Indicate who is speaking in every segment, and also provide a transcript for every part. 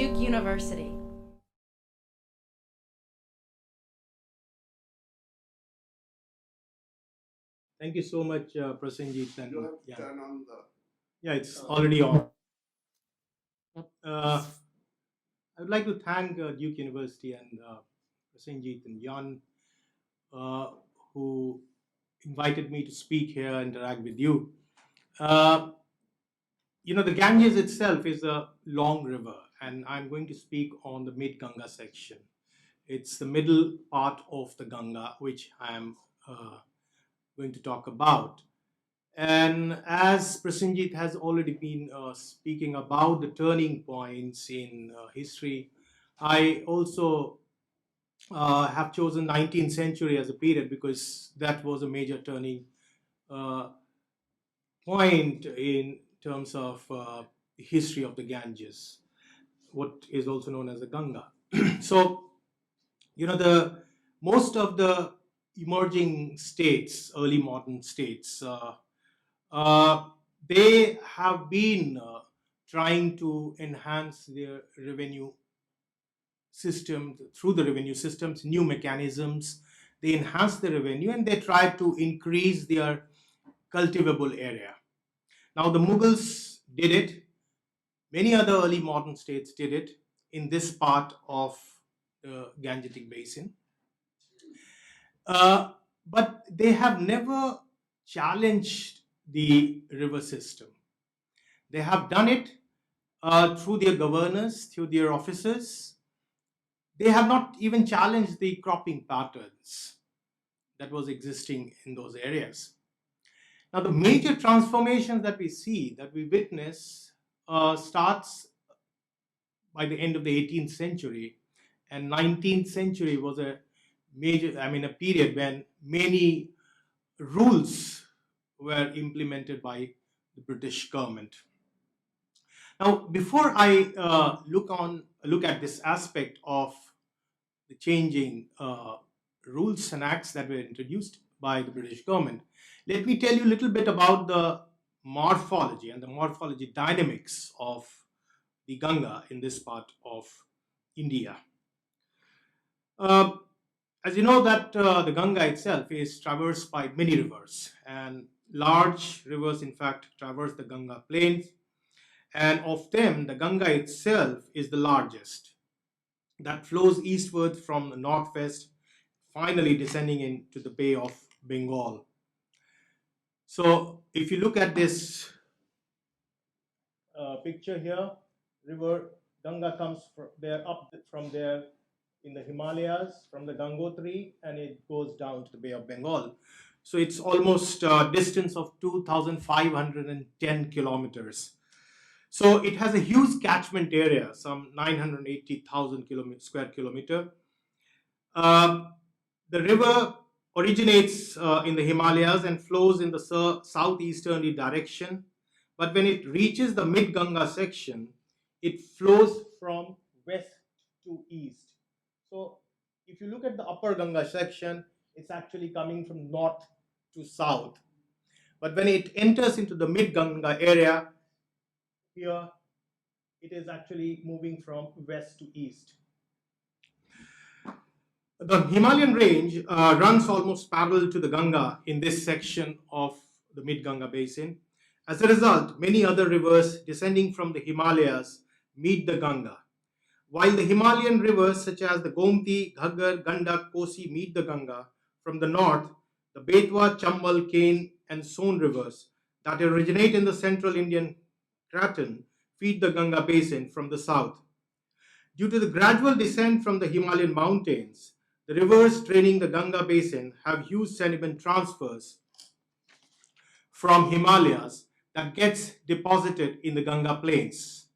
Speaker 1: Duke University.
Speaker 2: Thank you so much, Prasenjit. And
Speaker 3: You have
Speaker 2: yeah,
Speaker 3: turn on the.
Speaker 2: yeah, it's already on. Uh, I would like to thank Duke University and Prasenjit and Jan, uh, who invited me to speak here and interact with you. Uh, the Ganges itself is a long river, and I'm going to speak on the mid Ganga section. It's the middle part of the Ganga, which I am going to talk about. And as Prasenjit has already been speaking about the turning points in history, I also have chosen 19th century as a period because that was a major turning uh, point in terms of history of the Ganges, what is also known as the Ganga. So, the most of the emerging states, early modern states, uh, they have been trying to enhance their revenue system through the revenue systems, new mechanisms. They enhance the revenue and they try to increase their cultivable area. Now, the Mughals did it, many other early modern states did it in this part of the Gangetic Basin. Uh, but they have never challenged the river system. They have done it through their governors, through their officers. They have not even challenged the cropping patterns that was existing in those areas. Now, the major transformations that we see, that we witness, starts by the end of the 18th century, and 19th century was a a period when many rules were implemented by the British government. Now, before I look at this aspect of the changing rules and acts that were introduced by the British government, let me tell you a little bit about the morphology and the morphology dynamics of the Ganga in this part of India. Uh, as you know that the Ganga itself is traversed by many rivers, and large rivers in fact traverse the Ganga plains, and of them the Ganga itself is the largest, that flows eastward from the northwest, finally descending into the Bay of Bengal. So if you look at this picture here, river Ganga comes from there in the Himalayas, from the Gangotri, and it goes down to the Bay of Bengal. So it's almost a distance of 2,510 kilometers. So it has a huge catchment area, some 980,000 square kilometer. The river originates in the Himalayas and flows in the southeasterly direction. But when it reaches the mid Ganga section, it flows from west to east. So if you look at the upper Ganga section, it's actually coming from north to south. But when it enters into the mid Ganga area, here it is actually moving from west to east. The Himalayan range runs almost parallel to the Ganga in this section of the mid Ganga basin. As a result, many other rivers descending from the Himalayas meet the Ganga. While the Himalayan rivers such as the Gomti, Ghaggar, Gandak, Kosi meet the Ganga from the north, the Betwa, Chambal, Kane, and Son rivers that originate in the central Indian Craton feed the Ganga basin from the south. Due to the gradual descent from the Himalayan mountains, the rivers draining the Ganga basin have huge sediment transfers from Himalayas that gets deposited in the Ganga plains.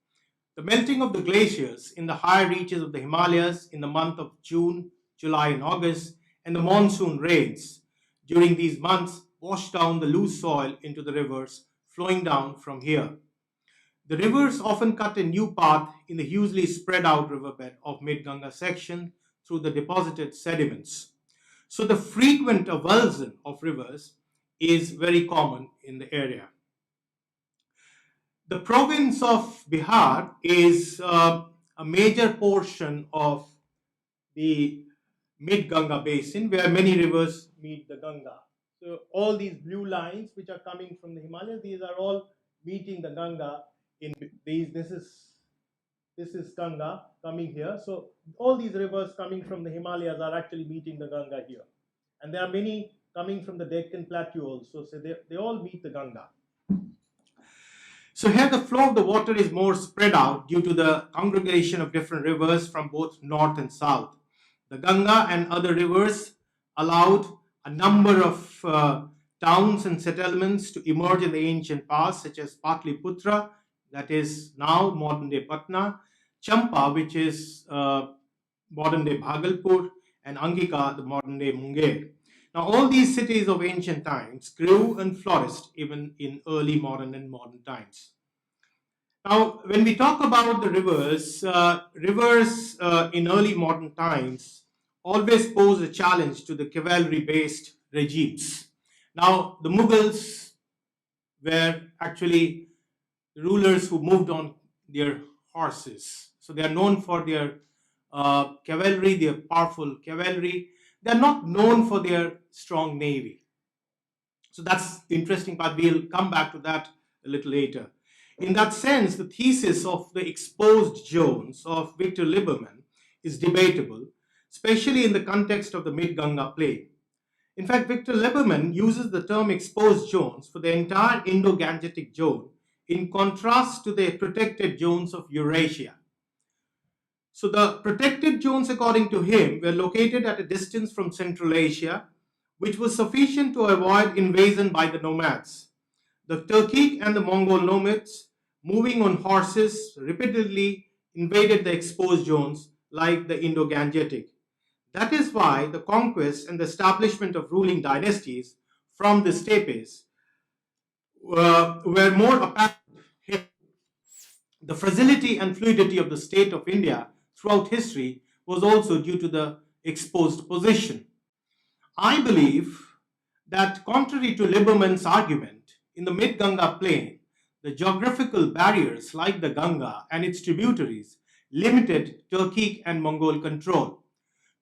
Speaker 2: The melting of the glaciers in the higher reaches of the Himalayas in the month of June, July, and August, and the monsoon rains during these months wash down the loose soil into the rivers flowing down from here. The rivers often cut a new path in the hugely spread out riverbed of mid-Ganga section through the deposited sediments. So the frequent avulsion of rivers is very common in the area. The province of Bihar is a major portion of the mid-Ganga basin where many rivers meet the Ganga. So all these blue lines which are coming from the Himalayas, these are all meeting the Ganga in these. This is Ganga coming here. So all these rivers coming from the Himalayas are actually meeting the Ganga here. And there are many coming from the Deccan Plateau also. So they all meet the Ganga. So here the flow of the water is more spread out due to the congregation of different rivers from both north and south. The Ganga and other rivers allowed a number of towns and settlements to emerge in the ancient past, such as Patliputra, that is now modern day Patna, Champa, which is modern day Bhagalpur, and Angika, the modern day Munger. Now, all these cities of ancient times grew and flourished even in early modern and modern times. Now, when we talk about the rivers in early modern times always pose a challenge to the cavalry-based regimes. Now, the Mughals were actually the rulers who moved on their horses. So they are known for their cavalry, their powerful cavalry. They are not known for their strong navy. So that's the interesting part. We'll come back to that a little later. In that sense, the thesis of the exposed zones of Victor Lieberman is debatable, especially in the context of the Mid-Ganga plain. In fact, Victor Lieberman uses the term exposed zones for the entire Indo-Gangetic zone in contrast to the protected zones of Eurasia. So the protected zones, according to him, were located at a distance from Central Asia, which was sufficient to avoid invasion by the nomads. The Turkic and the Mongol nomads, moving on horses, repeatedly invaded the exposed zones like the Indo-Gangetic. That is why the conquest and the establishment of ruling dynasties from the steppes were more apparent. The fragility and fluidity of the state of India throughout history was also due to the exposed position. I believe that, contrary to Lieberman's argument, in the mid-Ganga plain, the geographical barriers like the Ganga and its tributaries limited Turkic and Mongol control.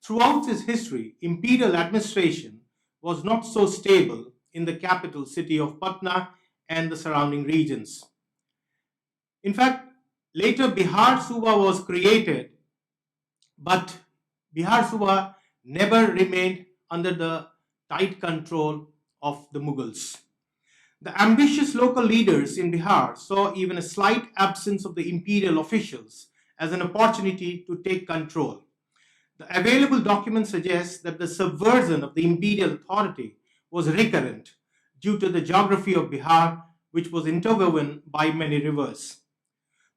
Speaker 2: Throughout its history, imperial administration was not so stable in the capital city of Patna and the surrounding regions. In fact, later Bihar Suba was created, but Bihar Suba never remained under the tight control of the Mughals. The ambitious local leaders in Bihar saw even a slight absence of the imperial officials as an opportunity to take control. The available documents suggest that the subversion of the imperial authority was recurrent due to the geography of Bihar, which was interwoven by many rivers.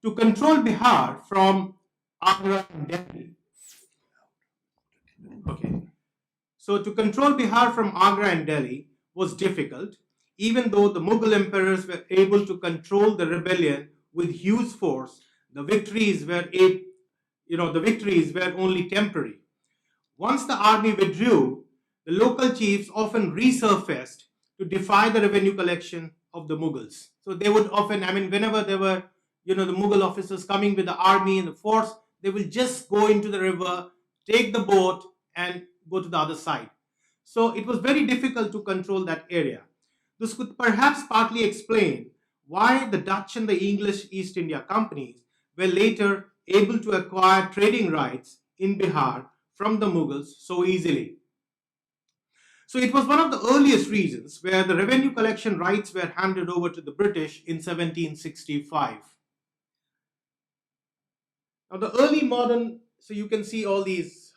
Speaker 2: To control Bihar from Agra and Delhi, to control Bihar from Agra and Delhi was difficult, even though the Mughal emperors were able to control the rebellion with huge force. The victories were only temporary. Once the army withdrew, the local chiefs often resurfaced to defy the revenue collection of the Mughals. So they would often, whenever there were, the Mughal officers coming with the army and the force, they will just go into the river, take the boat, and go to the other side. So it was very difficult to control that area. This could perhaps partly explain why the Dutch and the English East India companies were later able to acquire trading rights in Bihar from the Mughals so easily. So it was one of the earliest regions where the revenue collection rights were handed over to the British in 1765. Now the early modern, so you can see all these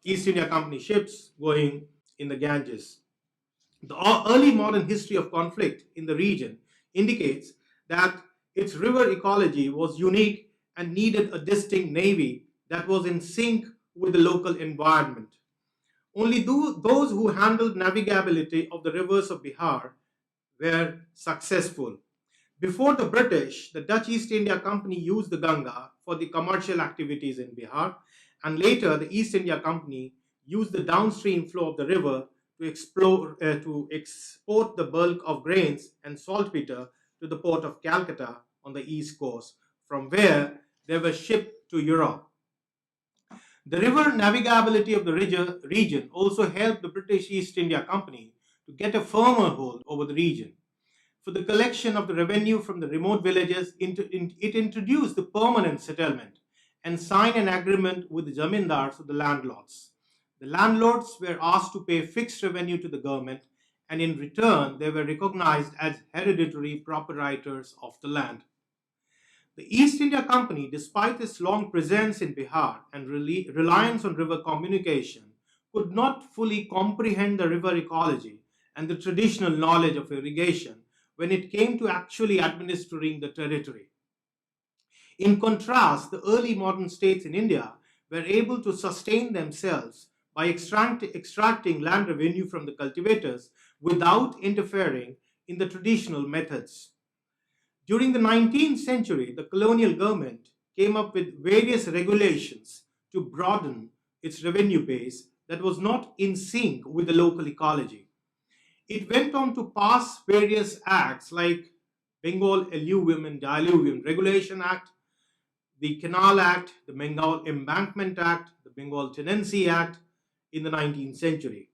Speaker 2: East India Company ships going in the Ganges. The early modern history of conflict in the region indicates that its river ecology was unique and needed a distinct navy that was in sync with the local environment. Only those who handled navigability of the rivers of Bihar were successful. Before the British, the Dutch East India Company used the Ganga for the commercial activities in Bihar, and later the East India Company used the downstream flow of the river to export the bulk of grains and saltpeter to the port of Calcutta on the east coast, from where they were shipped to Europe. The river navigability of the region also helped the British East India Company to get a firmer hold over the region. For the collection of the revenue from the remote villages, it introduced the permanent settlement and signed an agreement with the zamindars or the landlords. The landlords were asked to pay fixed revenue to the government, and in return, they were recognized as hereditary proprietors of the land. The East India Company, despite its long presence in Bihar and reliance on river communication, could not fully comprehend the river ecology and the traditional knowledge of irrigation when it came to actually administering the territory. In contrast, the early modern states in India were able to sustain themselves by extracting land revenue from the cultivators without interfering in the traditional methods. During the 19th century, the colonial government came up with various regulations to broaden its revenue base that was not in sync with the local ecology. It went on to pass various acts like Bengal Alluvium and Diluvium Regulation Act, the Canal Act, the Bengal Embankment Act, the Bengal Tenancy Act in the 19th century.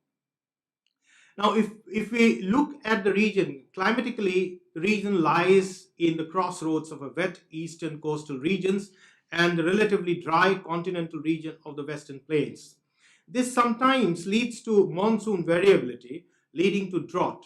Speaker 2: Now, if we look at the region, climatically, the region lies in the crossroads of a wet eastern coastal regions and the relatively dry continental region of the western plains. This sometimes leads to monsoon variability, leading to drought.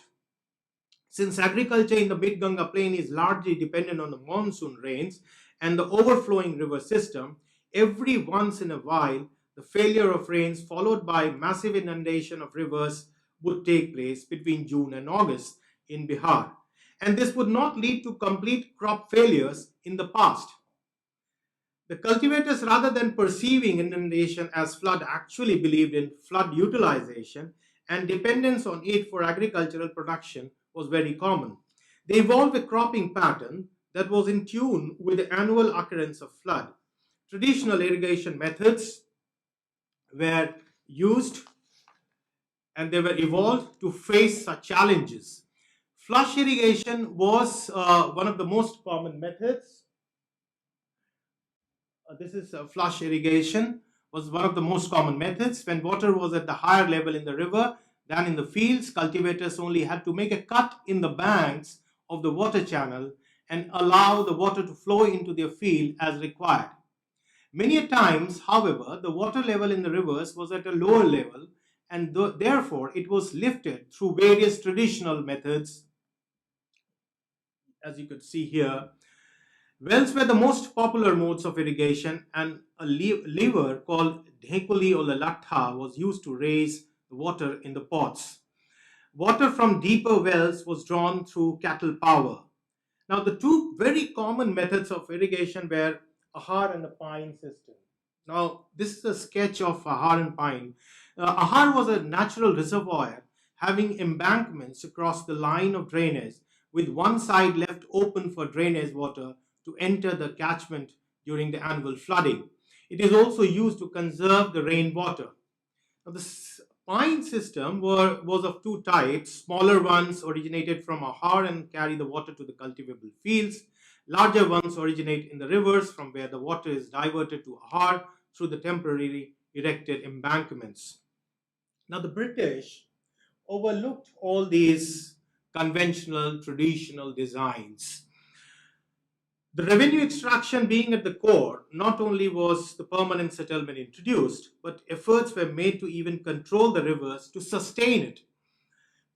Speaker 2: Since agriculture in the mid-Ganga plain is largely dependent on the monsoon rains and the overflowing river system, every once in a while, the failure of rains followed by massive inundation of rivers would take place between June and August in Bihar. And this would not lead to complete crop failures in the past. The cultivators, rather than perceiving inundation as flood, actually believed in flood utilization, and dependence on it for agricultural production was very common. They evolved a cropping pattern that was in tune with the annual occurrence of flood. Traditional irrigation methods were used and they were evolved to face such challenges. Flush irrigation was one of the most common methods. This is flush irrigation was one of the most common methods. When water was at the higher level in the river than in the fields, cultivators only had to make a cut in the banks of the water channel and allow the water to flow into their field as required. Many a times, however, the water level in the rivers was at a lower level, and therefore it was lifted through various traditional methods, as you could see here. Wells were the most popular modes of irrigation, and a lever called dhekuli or lalatha was used to raise the water in the pots. Water from deeper wells was drawn through cattle power. Now, the two very common methods of irrigation were a Ahar and a pine system. Now, this is a sketch of a Hardened Pine. Ahar was a natural reservoir having embankments across the line of drainage, with one side left open for drainage water to enter the catchment during the annual flooding. It is also used to conserve the rainwater. Now, the pine system was of two types. Smaller ones originated from Ahar and carry the water to the cultivable fields. Larger ones originate in the rivers from where the water is diverted to Ahar through the temporarily erected embankments. Now, the British overlooked all these conventional, traditional designs. The revenue extraction being at the core, not only was the permanent settlement introduced, but efforts were made to even control the rivers to sustain it.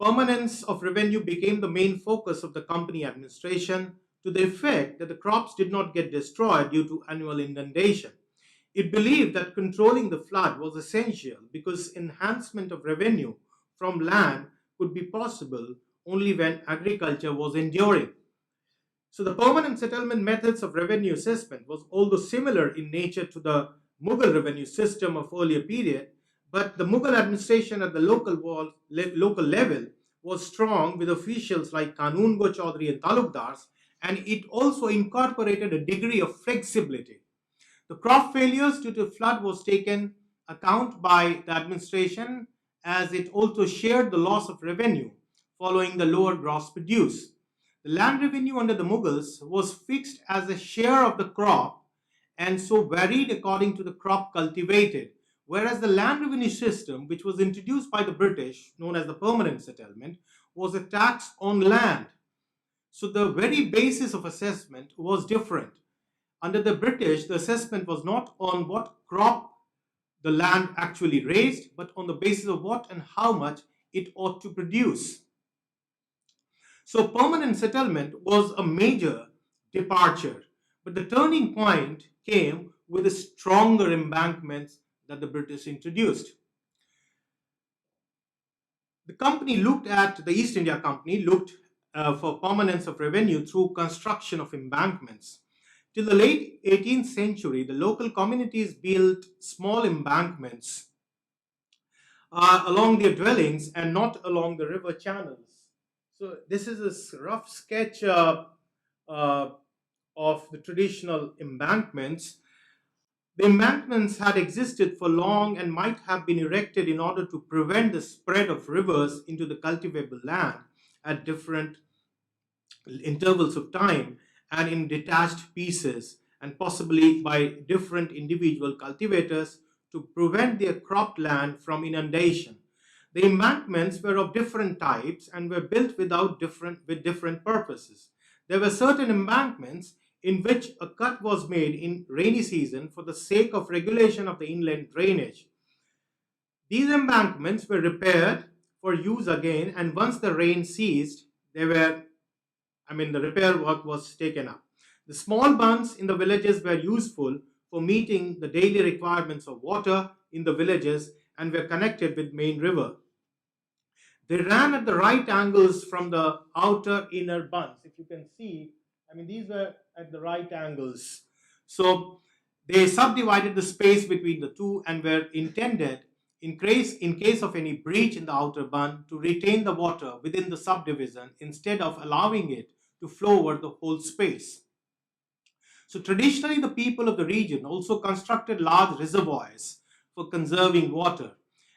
Speaker 2: Permanence of revenue became the main focus of the company administration, to the effect that the crops did not get destroyed due to annual inundation. It believed that controlling the flood was essential because enhancement of revenue from land could be possible only when agriculture was enduring. So the permanent settlement methods of revenue assessment was although similar in nature to the Mughal revenue system of earlier period, but the Mughal administration at the local level was strong with officials like Kanun Go Chaudhary and Talukdars, and it also incorporated a degree of flexibility. The crop failures due to flood was taken account by the administration, as it also shared the loss of revenue following the lower gross produce. The land revenue under the Mughals was fixed as a share of the crop, and so varied according to the crop cultivated. Whereas the land revenue system, which was introduced by the British, known as the permanent settlement, was a tax on land. So the very basis of assessment was different. Under the British, the assessment was not on what crop the land actually raised, but on the basis of what and how much it ought to produce. So permanent settlement was a major departure, but the turning point came with the stronger embankments that the British introduced. The East India Company looked for permanence of revenue through construction of embankments. Till the late 18th century, the local communities built small embankments along their dwellings and not along the river channels. So this is a rough sketch uh, of the traditional embankments. The embankments had existed for long and might have been erected in order to prevent the spread of rivers into the cultivable land at different intervals of time and in detached pieces, and possibly by different individual cultivators to prevent their cropped land from inundation. The embankments were of different types and were built with different purposes. There were certain embankments in which a cut was made in rainy season for the sake of regulation of the inland drainage. These embankments were repaired for use again, and once the rain ceased, the repair work was taken up. The small bunds in the villages were useful for meeting the daily requirements of water in the villages and were connected with main river. They ran at the right angles from the outer inner bunds. If you can see, these were at the right angles. So they subdivided the space between the two and were intended, in case of any breach in the outer bund, to retain the water within the subdivision instead of allowing it to flow over the whole space. So traditionally, the people of the region also constructed large reservoirs for conserving water.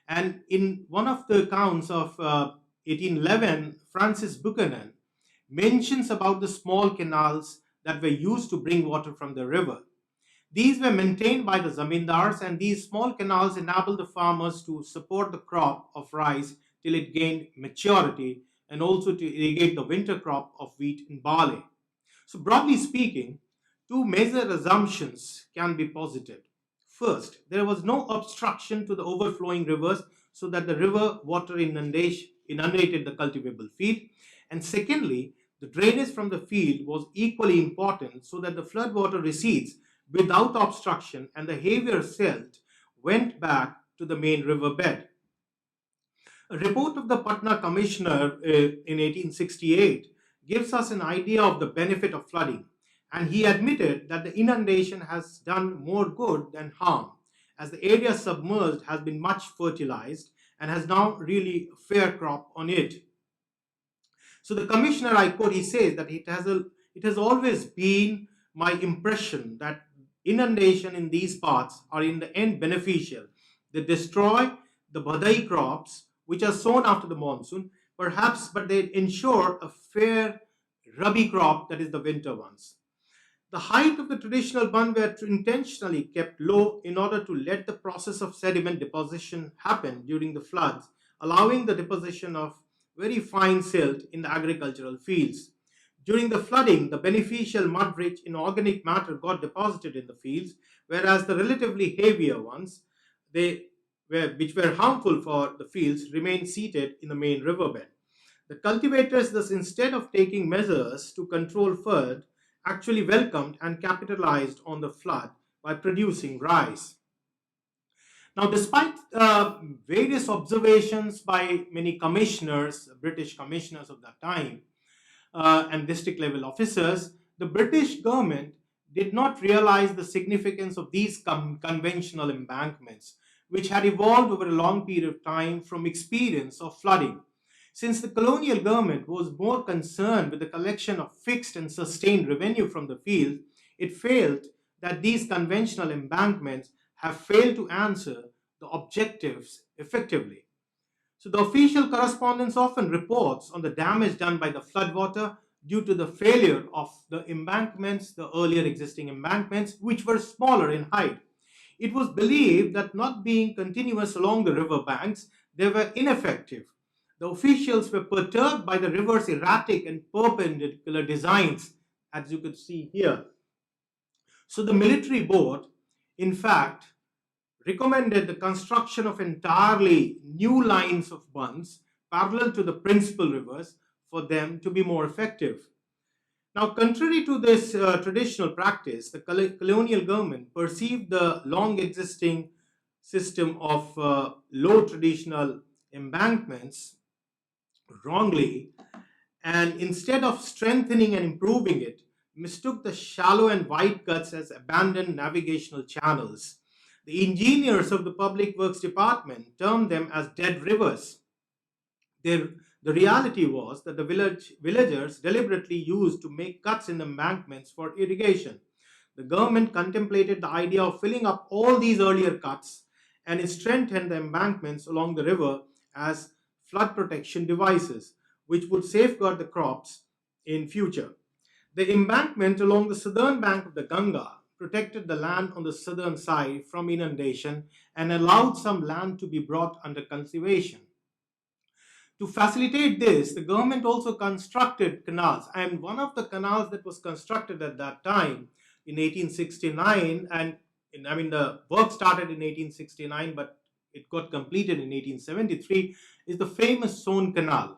Speaker 2: And in one of the accounts of 1811, Francis Buchanan mentions about the small canals that were used to bring water from the river. These were maintained by the zamindars, and these small canals enabled the farmers to support the crop of rice till it gained maturity, and also to irrigate the winter crop of wheat and barley. So, broadly speaking, two major assumptions can be posited. First, there was no obstruction to the overflowing rivers so that the river water inundation inundated the cultivable field. And secondly, the drainage from the field was equally important so that the flood water recedes without obstruction and the heavier silt went back to the main river bed. A report of the Patna Commissioner in 1868 gives us an idea of the benefit of flooding, and he admitted that the inundation has done more good than harm, as the area submerged has been much fertilized and has now really a fair crop on it. So the commissioner, I quote, he says that it has always been my impression that inundation in these parts are in the end beneficial. They destroy the badai crops which are sown after the monsoon, perhaps, but they ensure a fair rabi crop, that is the winter ones. The height of the traditional bund were intentionally kept low in order to let the process of sediment deposition happen during the floods, allowing the deposition of very fine silt in the agricultural fields. During the flooding, the beneficial mud-rich inorganic matter got deposited in the fields, whereas the relatively heavier ones, which were harmful for the fields, remained seated in the main riverbed. The cultivators, thus, instead of taking measures to control flood, actually welcomed and capitalized on the flood by producing rice. Now, despite various observations by many commissioners, British commissioners of that time, and district level officers, the British government did not realize the significance of these conventional embankments, which had evolved over a long period of time from experience of flooding. Since the colonial government was more concerned with the collection of fixed and sustained revenue from the field, it felt that these conventional embankments have failed to answer the objectives effectively. So the official correspondence often reports on the damage done by the floodwater due to the failure of the embankments, the earlier existing embankments, which were smaller in height. It was believed that not being continuous along the river banks, they were ineffective. The officials were perturbed by the river's erratic and perpendicular designs, as you could see here. So the military board, in fact, recommended the construction of entirely new lines of bunds parallel to the principal rivers for them to be more effective. Now, contrary to this traditional practice, the colonial government perceived the long existing system of low traditional embankments wrongly, and instead of strengthening and improving it, mistook the shallow and wide cuts as abandoned navigational channels. The engineers of the Public Works Department termed them as dead rivers. Their, the reality was that the villagers deliberately used to make cuts in embankments for irrigation. The government contemplated the idea of filling up all these earlier cuts, and it strengthened the embankments along the river as flood protection devices, which would safeguard the crops in future. The embankment along the southern bank of the Ganga protected the land on the southern side from inundation and allowed some land to be brought under cultivation. To facilitate this, the government also constructed canals, and one of the canals that was constructed at that time in 1869, I mean the work started in 1869, but it got completed in 1873, is the famous Son Canal.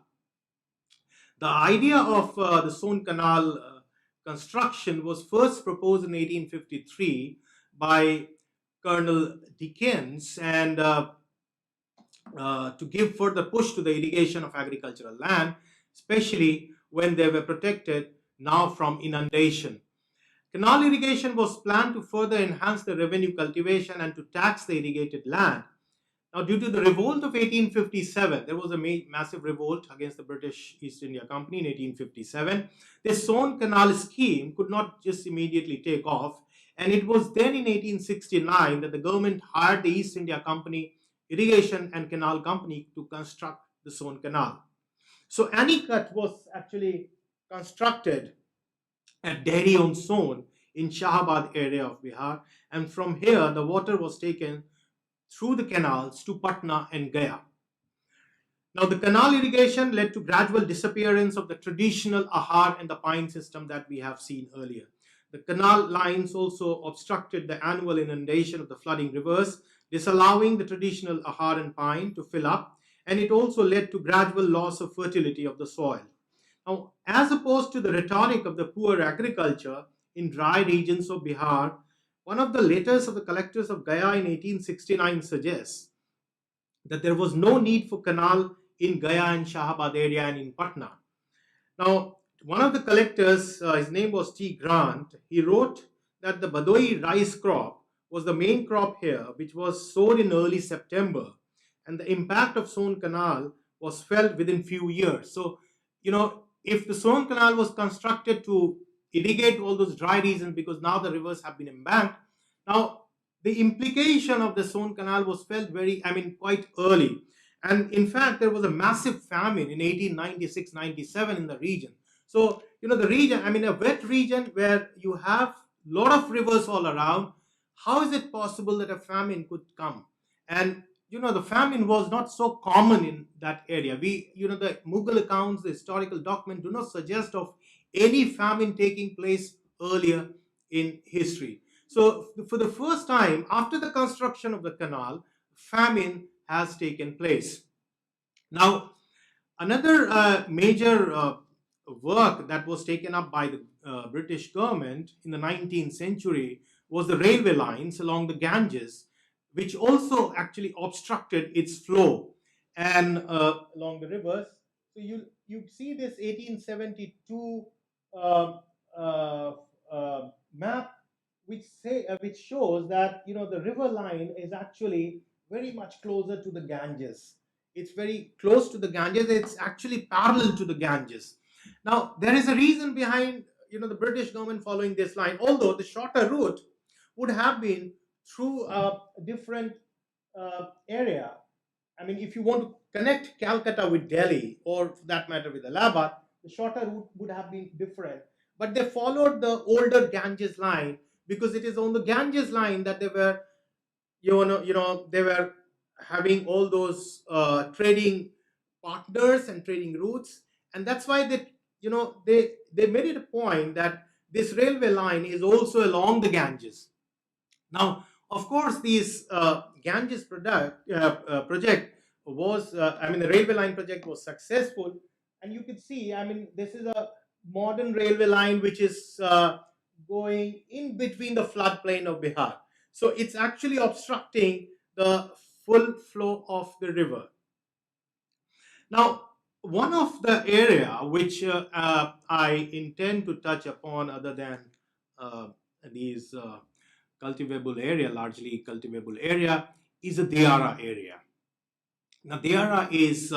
Speaker 2: The idea of the Son Canal construction was first proposed in 1853 by Colonel Dickens, and to give further push to the irrigation of agricultural land, especially when they were protected now from inundation. Canal irrigation was planned to further enhance the revenue cultivation and to tax the irrigated land. Now, due to the revolt of 1857, there was a massive revolt against the British East India Company in 1857. This Son Canal scheme could not just immediately take off, and it was then in 1869 that the government hired the East India Company Irrigation and Canal Company to construct the Son Canal. So Anicut was actually constructed at Dehri on Son in Shahabad area of Bihar, and from here the water was taken through the canals to Patna and Gaya. Now, the canal irrigation led to gradual disappearance of the traditional ahar and the pine system that we have seen earlier. The canal lines also obstructed the annual inundation of the flooding rivers, disallowing the traditional ahar and pine to fill up, and it also led to gradual loss of fertility of the soil. Now, as opposed to the rhetoric of the poor agriculture in dry regions of Bihar, one of the letters of the collectors of Gaya in 1869 suggests that there was no need for canal in Gaya and Shahabad area and in Patna. Now, one of the collectors, his name was T. Grant, he wrote that the Badoi rice crop was the main crop here, which was sown in early September, and the impact of Son Canal was felt within few years. So, if the Son Canal was constructed to irrigate all those dry regions, because now the rivers have been embanked, now the implication of the Son Canal was felt quite early. And in fact, there was a massive famine in 1896-97 in the region. So, the region, a wet region where you have a lot of rivers all around, how is it possible that a famine could come? And, the famine was not so common in that area. The Mughal accounts, the historical document do not suggest of any famine taking place earlier in history. So, for the first time after the construction of the canal, famine has taken place. Now, another major work that was taken up by the British government in the 19th century was the railway lines along the Ganges, which also actually obstructed its flow and along the rivers. So you see this 1872 map, which shows that the river line is actually very much closer to the Ganges. It's very close to the Ganges. It's actually parallel to the Ganges. Now, there is a reason behind the British government following this line, although the shorter route would have been through a different area. If you want to connect Calcutta with Delhi, or for that matter with Allahabad, The shorter route would have been different, but they followed the older Ganges line because it is on the Ganges line that they were, they were having all those trading partners and trading routes, and that's why they made it a point that this railway line is also along the Ganges. Now, of course, these Ganges project was, the railway line project was successful, and you can see, this is a modern railway line which is going in between the floodplain of Bihar. So it's actually obstructing the full flow of the river. Now, one of the area which I intend to touch upon, other than uh, these cultivable area, largely cultivable area, is the Diara area. Now, Diara is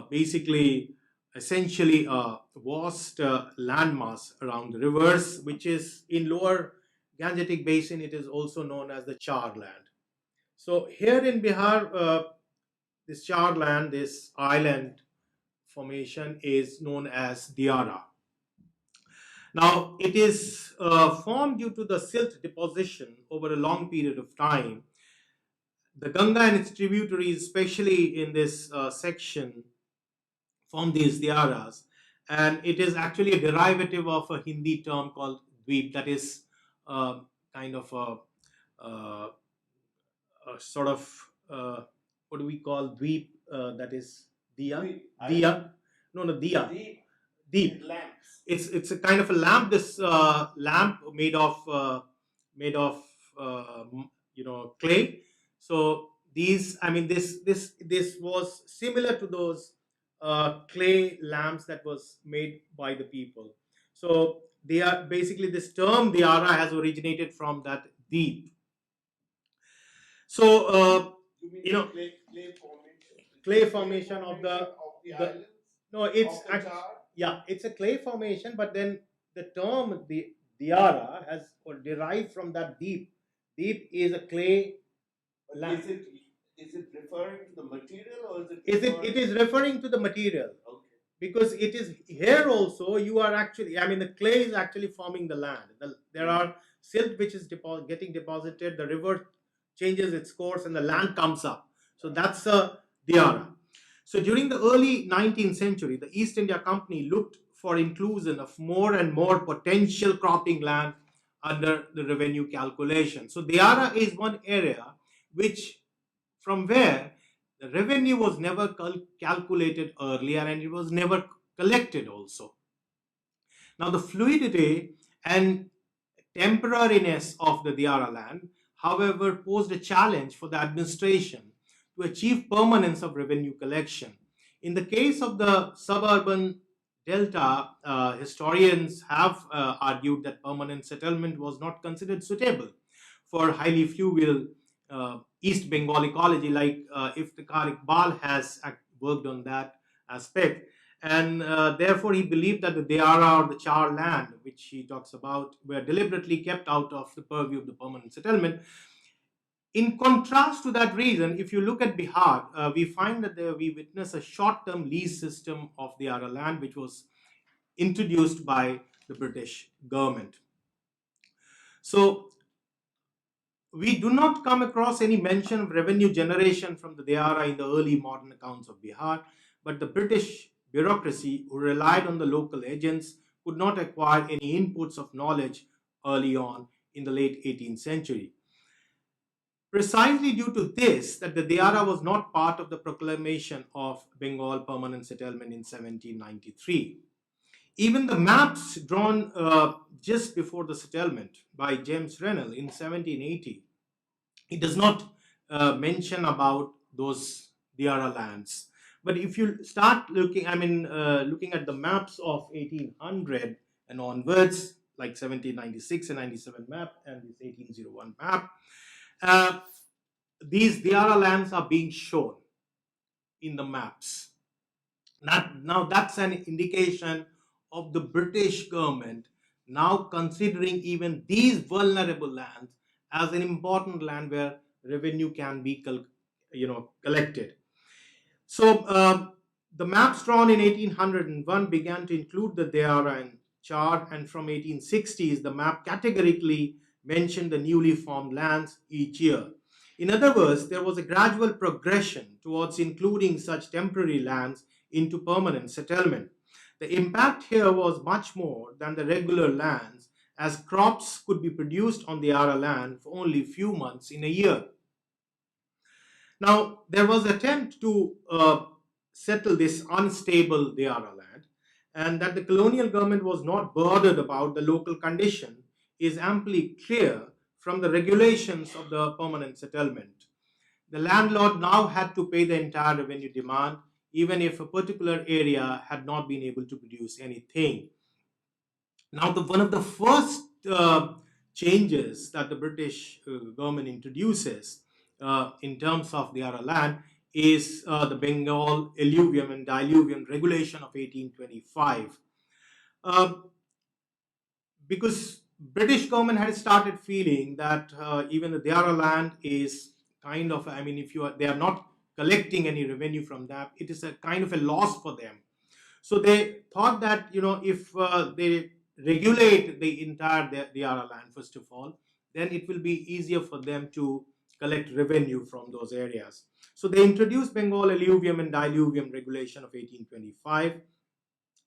Speaker 2: basically essentially a vast landmass around the rivers, which is in lower Gangetic Basin. It is also known as the Char land. So here in Bihar, this Char land, this island formation, is known as Diara. Now, it is formed due to the silt deposition over a long period of time. The Ganga and its tributaries, especially in this section, form these diaras, and it is actually a derivative of a Hindi term called dweep, that is kind of uh, a sort of what do we call dweep? That is diya, diya. No, no, diya. Deep. Lamps. It's a kind of a lamp. This lamp made of clay. So these, this was similar to those clay lamps that was made by the people. So they are basically, this term diara has originated from that deep. So
Speaker 1: You mean
Speaker 2: clay formation of the
Speaker 1: islands
Speaker 2: no, it's
Speaker 1: of the Char?
Speaker 2: yeah, it's a clay formation, but then the term the diara has or derived from that deep. Deep is a clay
Speaker 1: But
Speaker 2: lamp.
Speaker 1: is it referring to the material, or is it
Speaker 2: It is referring to the material,
Speaker 1: okay?
Speaker 2: because it is here also you are actually, the clay is actually forming the land. There are silt which is getting deposited, the river changes its course and the land comes up. So that's a diara. So during the early 19th century, the East India Company looked for inclusion of more and more potential cropping land under the revenue calculation. So diara is one area which, from where the revenue was never calculated earlier, and it was never collected also. Now, the fluidity and temporariness of the Diara land, however, posed a challenge for the administration to achieve permanence of revenue collection. In the case of the suburban delta, historians have argued that permanent settlement was not considered suitable for highly fluvial East Bengal ecology, like Iftikhar Iqbal has worked on that aspect. And therefore, he believed that the Diara or the Char land, which he talks about, were deliberately kept out of the purview of the permanent settlement. In contrast to that reason, if you look at Bihar, we find that we witness a short-term lease system of Diara land, which was introduced by the British government. So we do not come across any mention of revenue generation from the Diara in the early modern accounts of Bihar, but the British bureaucracy, who relied on the local agents, could not acquire any inputs of knowledge early on in the late 18th century. Precisely due to this, that the Diara was not part of the proclamation of Bengal permanent settlement in 1793. Even the maps drawn just before the settlement by James Rennell in 1780, it does not mention about those Diara lands. But if you start looking, looking at the maps of 1800 and onwards, like 1796 and 97 map and this 1801 map, uh, these Diara lands are being shown in the maps. Now that's an indication of the British government now considering even these vulnerable lands as an important land where revenue can be collected. So The maps drawn in 1801 began to include the Deara and Char, and from 1860s, the map categorically mentioned the newly formed lands each year. In other words, there was a gradual progression towards including such temporary lands into permanent settlement. The impact here was much more than the regular lands, as crops could be produced on the Ara land for only few months in a year. Now, there was attempt to settle this unstable Deara land, and that the colonial government was not bothered about the local condition is amply clear from the regulations of the permanent settlement. The landlord now had to pay the entire revenue demand, even if a particular area had not been able to produce anything. Now, one of the first changes that the British government introduces in terms of the Ara land is the Bengal Alluvium and Diluvium Regulation of 1825. Uh, because British government had started feeling that even the Deara land is kind of, I mean, if they are not collecting any revenue from that, it is a kind of a loss for them. So they thought that, if they regulate the entire Deara land, first of all, then it will be easier for them to collect revenue from those areas. So they introduced Bengal Alluvium and Diluvium Regulation of 1825.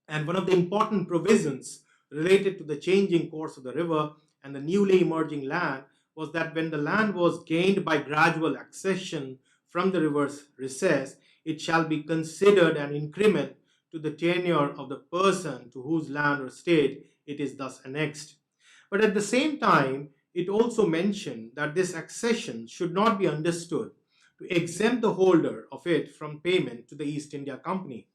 Speaker 2: And one of the important provisions related to the changing course of the river and the newly emerging land was that when the land was gained by gradual accession from the river's recess, it shall be considered an increment to the tenure of the person to whose land or estate it is thus annexed. But at the same time, it also mentioned that this accession should not be understood to exempt the holder of it from payment to the East India Company.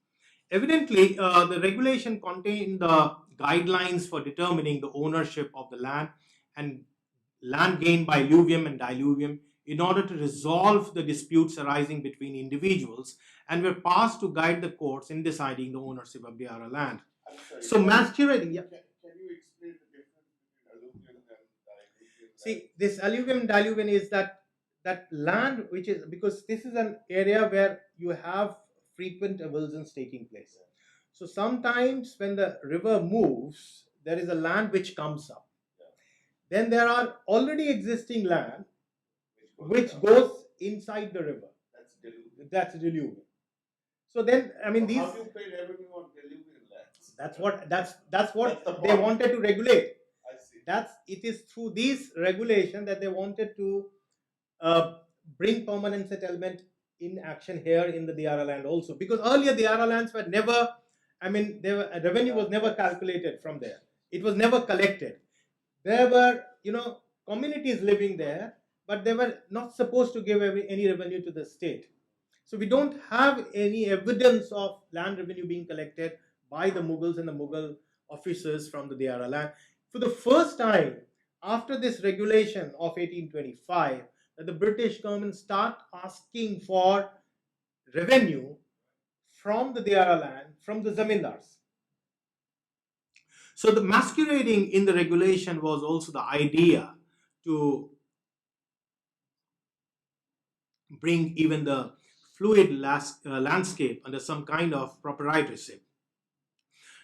Speaker 2: Evidently, the regulation contained the guidelines for determining the ownership of the land and land gained by alluvium and diluvium in order to resolve the disputes arising between individuals, and were passed to guide the courts in deciding the ownership of the Ara land.
Speaker 1: I'm sorry.
Speaker 2: So masquerading, yeah.
Speaker 1: Can you explain the difference between alluvial and diluvial?
Speaker 2: See, this alluvium and diluvium is that land which is, because this is an area where you have frequent avulsions taking place. So sometimes when the river moves, there is a land which comes up. Then there are already existing land which goes inside the river.
Speaker 1: That's diluvial.
Speaker 2: That's diluvium. So then, I mean, these.
Speaker 1: How do you pay revenue on diluvial lands?
Speaker 2: That's what
Speaker 1: the
Speaker 2: they
Speaker 1: point.
Speaker 2: wanted to regulate.
Speaker 1: I see.
Speaker 2: It is through these regulation that they wanted to bring permanent settlement in action here in the Deara land also, because earlier Deara lands were never, I mean, revenue was never calculated from there. It was never collected. There were, communities living there, but they were not supposed to give any revenue to the state. So we don't have any evidence of land revenue being collected by the Mughals and the Mughal officers from the Deara land. For the first time, after this regulation of 1825, that the British government start asking for revenue from the Deara land, from the zamindars. So the masquerading in the regulation was also the idea to bring even the fluid landscape under some kind of proprietorship.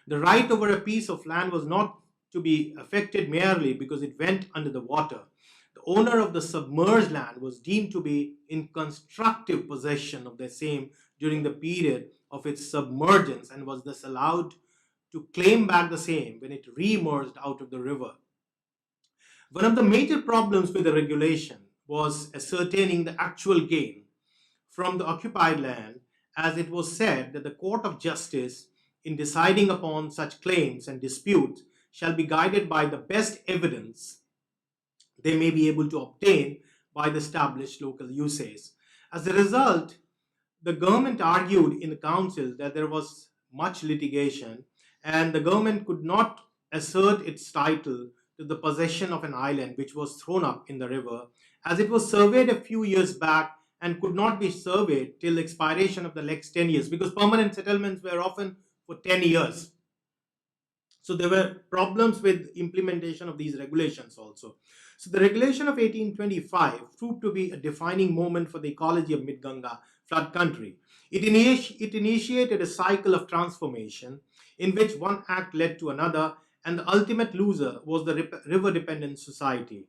Speaker 2: The right over a piece of land was not to be affected merely because it went under the water. The owner of the submerged land was deemed to be in constructive possession of the same during the period of its submergence and was thus allowed to claim back the same when it re-emerged out of the river. One of the major problems with the regulation was ascertaining the actual gain from the occupied land, as it was said that the court of justice, in deciding upon such claims and disputes, shall be guided by the best evidence they may be able to obtain by the established local usages. As a result, the government argued in the council that there was much litigation and the government could not assert its title to the possession of an island which was thrown up in the river, as it was surveyed a few years back and could not be surveyed till expiration of the next 10 years, because permanent settlements were often for 10 years. So there were problems with implementation of these regulations also. So the regulation of 1825 proved to be a defining moment for the ecology of mid-Ganga flood country. It initiated a cycle of transformation in which one act led to another, and the ultimate loser was the river-dependent society.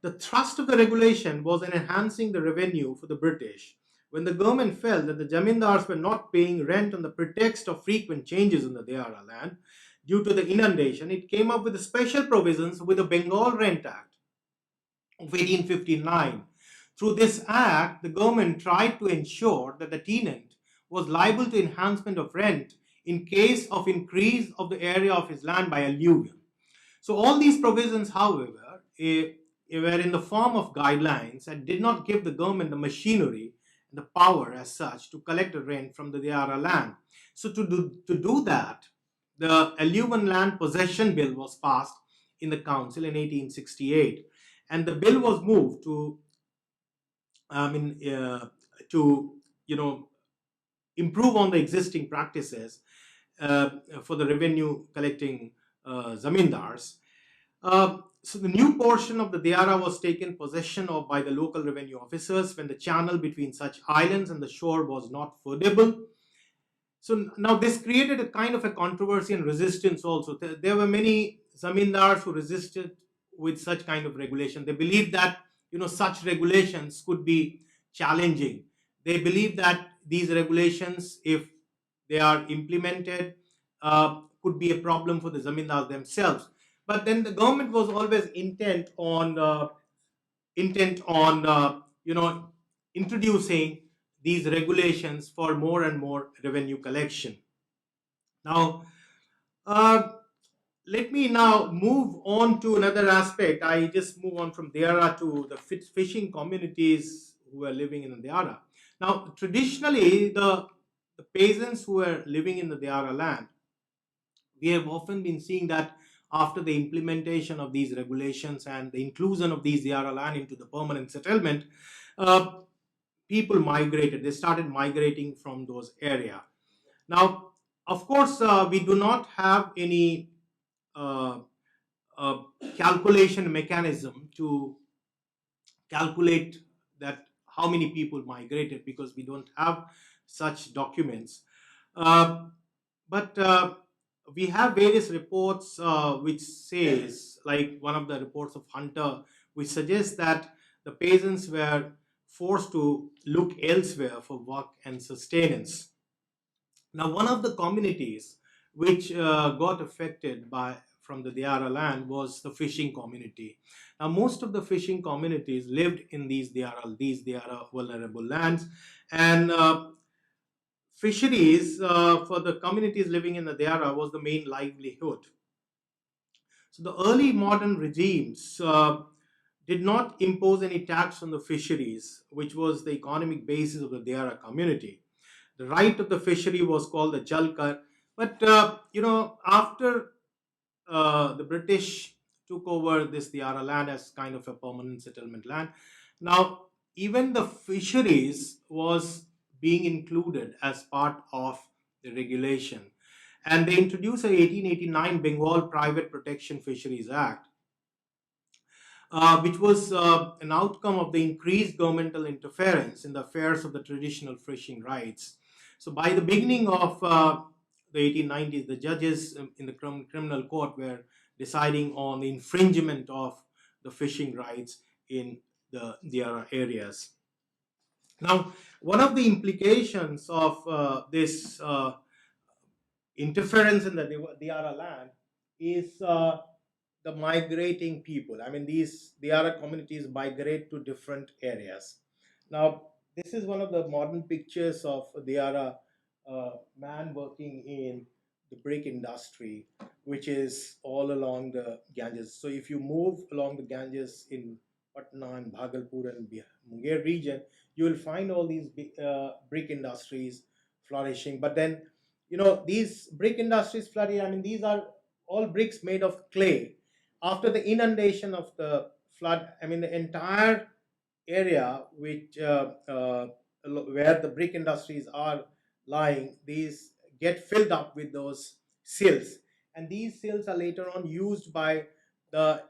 Speaker 2: The thrust of the regulation was in enhancing the revenue for the British. When the government felt that the zamindars were not paying rent on the pretext of frequent changes in the Deara land due to the inundation, it came up with special provisions with the Bengal Rent Act of 1859. Through this act, the government tried to ensure that the tenant was liable to enhancement of rent in case of increase of the area of his land by alluvium. So all these provisions, however, were in the form of guidelines and did not give the government the machinery and the power as such to collect a rent from the Deara land. So to do that, the Alluvial Land Possession Bill was passed in the council in 1868, and the bill was moved to, I mean, to you know improve on the existing practices uh, for the revenue collecting zamindars. So the new portion of the Deara was taken possession of by the local revenue officers when the channel between such islands and the shore was not fordable. So now this created a kind of a controversy and resistance also. There were many zamindars who resisted with such kind of regulation. They believed that such regulations could be challenging. They believe that these regulations, if they are implemented, could be a problem for the zamindars themselves. But then the government was always intent on introducing these regulations for more and more revenue collection. Now, uh, let me now move on to another aspect. I just move on from Deara to the fishing communities who are living in the Deara. Now, traditionally, the peasants who are living in the Deara land, we have often been seeing that after the implementation of these regulations and the inclusion of these Deara land into the permanent settlement, uh, people migrated. They started migrating from those area. Now, of course, we do not have any uh, uh, calculation mechanism to calculate that how many people migrated, because we don't have such documents. Uh, but we have various reports which says, like one of the reports of Hunter, which suggests that the peasants were forced to look elsewhere for work and sustenance. Now, one of the communities which got affected by from the Deara land was the fishing community. Now, most of the fishing communities lived in these Deara vulnerable lands, and fisheries for the communities living in the Deara was the main livelihood. So the early modern regimes did not impose any tax on the fisheries, which was the economic basis of the Deara community. The right of the fishery was called the Jalkar. But after the British took over this Deara land as kind of a permanent settlement land, now even the fisheries was being included as part of the regulation, and they introduced a 1889 Bengal Private Protection Fisheries Act, which was an outcome of the increased governmental interference in the affairs of the traditional fishing rights. So, by the beginning of the 1890s, the judges in the criminal court were deciding on the infringement of the fishing rights in the areas. Now, one of the implications of this interference in the Diara land is the migrating people. I mean, these Diara communities migrate to different areas. Now, this is one of the modern pictures of a Diara man working in the brick industry, which is all along the Ganges. So, if you move along the Ganges in Patna and Bhagalpur and Munger region, you will find all these brick industries flourishing. But then these brick industries flourish. I mean, these are all bricks made of clay. After the inundation of the flood, I mean, the entire area which where the brick industries are lying, these get filled up with those sills, and these sills are later on used by the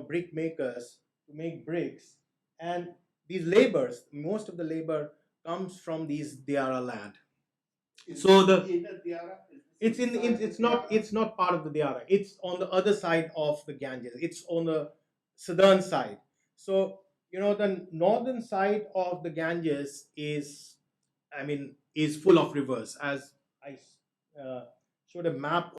Speaker 2: brick makers to make bricks. And these labors, most of the labor comes from these Diara land. So the
Speaker 1: in the Diara,
Speaker 2: it's in
Speaker 1: inside the
Speaker 2: it's not
Speaker 1: Diara?
Speaker 2: it's not part of the Diara. It's on the other side of the Ganges. It's on the southern side. So the northern side of the Ganges is, I mean, is full of rivers. As I showed a map